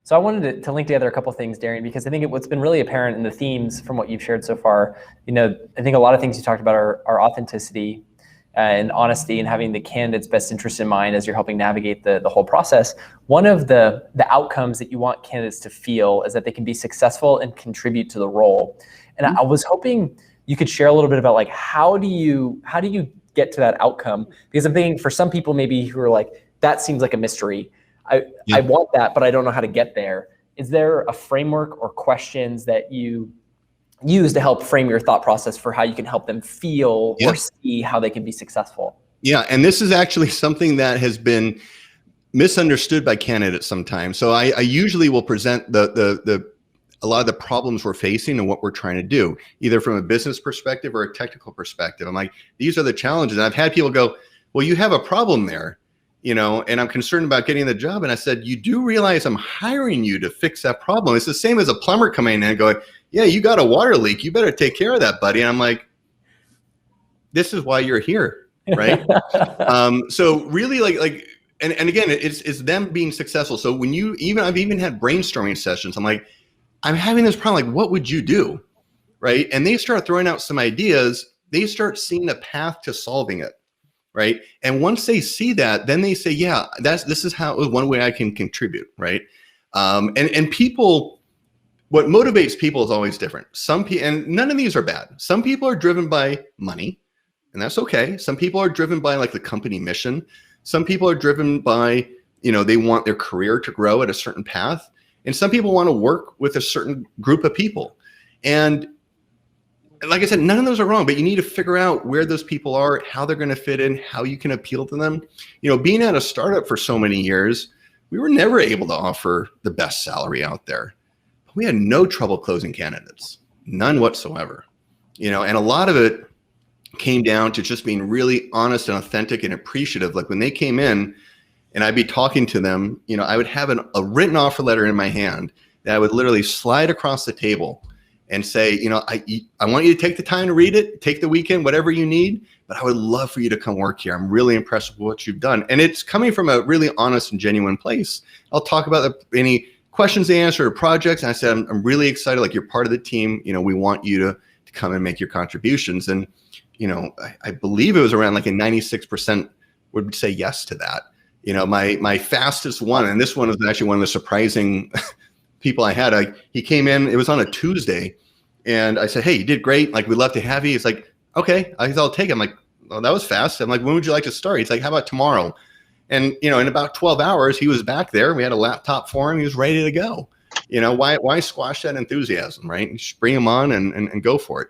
So I wanted to link together a couple things, Darian, because I think what's been really apparent in the themes from what you've shared so far, I think a lot of things you talked about are authenticity and honesty and having the candidate's best interest in mind as you're helping navigate the whole process. One of the outcomes that you want candidates to feel is that they can be successful and contribute to the role. And I was hoping you could share a little bit about like, how do you get to that outcome? Because I'm thinking for some people maybe who are like, that seems like a mystery. I want that, but I don't know how to get there. Is there a framework or questions that you use to help frame your thought process for how you can help them feel or see how they can be successful? Yeah, and this is actually something that has been misunderstood by candidates sometimes. So I usually will present a lot of the problems we're facing and what we're trying to do, either from a business perspective or a technical perspective. I'm like, these are the challenges. And I've had people go, well, you have a problem there, and I'm concerned about getting the job. And I said, you do realize I'm hiring you to fix that problem. It's the same as a plumber coming in and going, yeah, you got a water leak. You better take care of that, buddy. And I'm like, this is why you're here, right? So really and again, it's them being successful. So when I've even had brainstorming sessions, I'm like, I'm having this problem. Like, what would you do? Right. And they start throwing out some ideas. They start seeing a path to solving it. Right. And once they see that, then they say, yeah, this is how one way I can contribute. Right. And people, what motivates people is always different. And none of these are bad. Some people are driven by money, and that's okay. Some people are driven by like the company mission. Some people are driven by, they want their career to grow at a certain path. And some people want to work with a certain group of people. And like I said, none of those are wrong, but you need to figure out where those people are, how they're going to fit in, how you can appeal to them. Being at a startup for so many years, we were never able to offer the best salary out there. We had no trouble closing candidates, none whatsoever. And a lot of it came down to just being really honest and authentic and appreciative. Like when they came in and I'd be talking to them, I would have a written offer letter in my hand that I would literally slide across the table and say, I want you to take the time to read it, take the weekend, whatever you need, but I would love for you to come work here. I'm really impressed with what you've done. And it's coming from a really honest and genuine place. I'll talk about any questions they answer or projects. And I said, I'm really excited. Like, you're part of the team. We want you to come and make your contributions. And, I believe it was around like a 96% would say yes to that. My fastest one, and this one was actually one of the surprising people I had. He came in, it was on a Tuesday, and I said, hey, you did great. Like, we'd love to have you. He's like, okay, I'll take it. I'm like, oh, that was fast. I'm like, when would you like to start? He's like, how about tomorrow? And, in about 12 hours, he was back there. We had a laptop for him. He was ready to go. Why squash that enthusiasm, right? Just bring him on and go for it.